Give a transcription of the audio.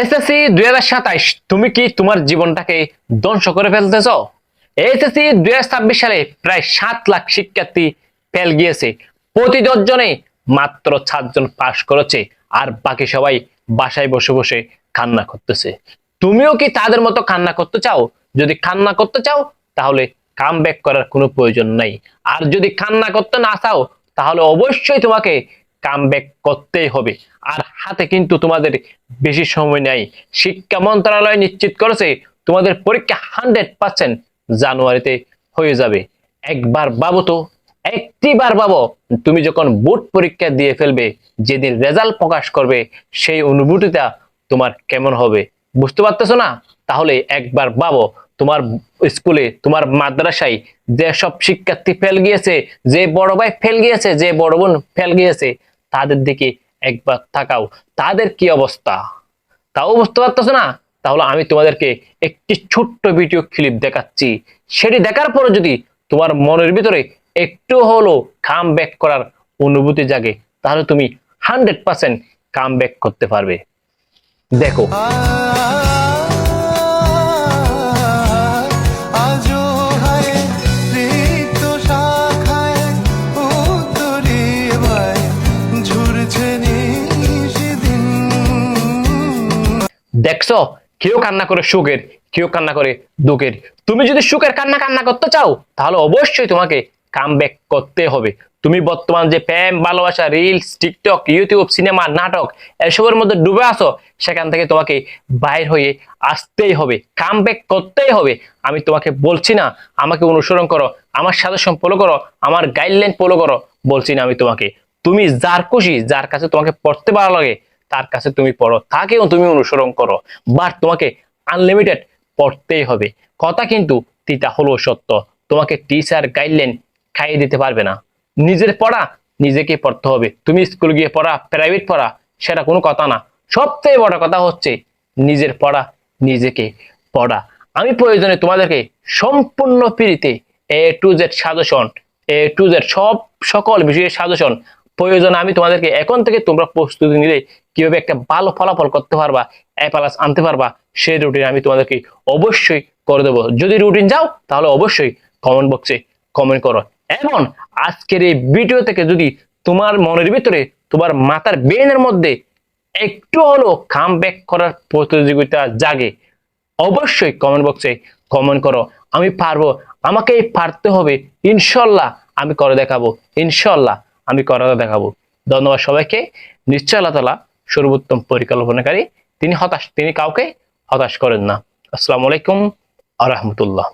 SSC 2027 তুমি কি তোমার জীবনটাকে ধ্বংস করে ফেলতেছ? এসএসসি 2026 সালে প্রায় 7 লাখ শিক্ষার্থী ফেল গিয়েছে। প্রতি 10 জনে মাত্র 7 জন পাশ করেছে, আর বাকি সবাই বাসায় বসে বসে কান্না করতেছে। তুমিও কি তাদের মতো কান্না করতে চাও? যদি কান্না করতে চাও তাহলে কামব্যাক করার কোনো প্রয়োজন নাই। আর যদি কান্না করতে না চাও তাহলে অবশ্যই তোমাকে কামব্যাক করতেই হবে। আর হাতে কিন্তু তোমাদের বেশি সময় নাই। শিক্ষা মন্ত্রণালয় নিশ্চিত করেছে তোমাদের পরীক্ষা 100% জানুয়ারিতে হয়ে যাবে। একবার ভাবো তো, একটিবার ভাবো, তুমি যখন বোর্ড পরীক্ষা দিয়ে ফেলবে, যেদিন রেজাল্ট প্রকাশ করবে, সেই অনুভূতিটা তোমার কেমন হবে বুঝতে পারতেছো না? তাহলে একবার ভাবো, তোমার স্কুলে, তোমার মাদ্রাসায় যে সব শিক্ষার্থী ফেল গিয়েছে, যে বড় ভাই ফেল গিয়েছে, যে বড় বোন ফেল গিয়েছে, তাদের দিকে একবার তাকাও, তাদের কি অবস্থা তাও বুঝতে পারতেছো না? তাহলে আমি তোমাদেরকে একটি ছোট্ট ভিডিও ক্লিপ দেখাচ্ছি। সেটি দেখার পরে যদি তোমার মনের ভিতরে একটু হলো কাম ব্যাক করার অনুভূতি জাগে, তাহলে তুমি 100% কাম ব্যাক করতে পারবে। দেখো। দেখছো, কেউ কান্না করে সুখের, কেউ কান্না করে দুঃখের। তুমি যদি সুখের কান্না করতে চাও তাহলে অবশ্যই তোমাকে কামব্যাক করতে হবে। তুমি বর্তমান যে প্রেম, ভালোবাসা, রিলস, টিকটক, ইউটিউব, সিনেমা, নাটক এসবের মধ্যে ডুবে আছো, সেখান থেকে তোমাকে বাইর হয়ে আসতেই হবে, কামব্যাক করতেই হবে। আমি তোমাকে বলছি না আমাকে অনুসরণ করো, আমার সাজেশন ফলো করো, আমার গাইডলাইন ফলো করো, বলছি না আমি তোমাকে। তুমি যার খুশি, যার কাছে তোমাকে পড়তে ভালো লাগে তার কাছে তুমি পড়ো, তাকেও তুমি অনুসরণ করো, বাট তোমাকে আনলিমিটেড পড়তেই হবে। কথা কিন্তু তিতা হলো সত্য, তোমাকে টিচার গাইডলাইন খাইয়ে দিতে পারবে না। নিজের পড়া নিজেকে পড়তে হবে। তুমি স্কুল গিয়ে পড়া, প্রাইভেট পড়া, সেটা কোনো কথা না। সবচেয়ে বড় কথা হচ্ছে নিজের পড়া নিজেকে পড়া। আমি প্রয়োজনে তোমাদেরকে সম্পূর্ণ ফ্রিতে A to Z suggestion, A to Z সকল বিষয়ের সাজেশন প্রয়োজনে আমি তোমাদেরকে এখন থেকে তোমরা প্রস্তুতি নিলে কিভাবে একটা ভালো ফলাফল করতে পারবা, A+ আনতে পারবা, সেই রুটিন আমি তোমাদেরকে অবশ্যই করে দেবো। যদি রুটিন যাও তাহলে অবশ্যই কমেন্ট বক্সে কমেন্ট করো। এখন আজকের এই ভিডিও থেকে যদি তোমার মনের ভিতরে, তোমার মাথার ব্রেনের মধ্যে একটু হলো কাম ব্যাক করার প্রতিযোগিতা জাগে, অবশ্যই কমেন্ট বক্সে কমেন্ট করো। আমি পারবো, আমাকেই পারতে হবে, ইনশাল্লাহ আমি করে দেখাবো, ইনশাল্লাহ আমি করে দেখাবো। ধন্যবাদ সবাইকে। নিশ্চয় আল্লাহ তাআলা সর্বোত্তম পরিকল্পনাকারী, তিনি কাউকে হতাশ করেন না। আসসালামু আলাইকুম আ রাহমাতুল্লাহ।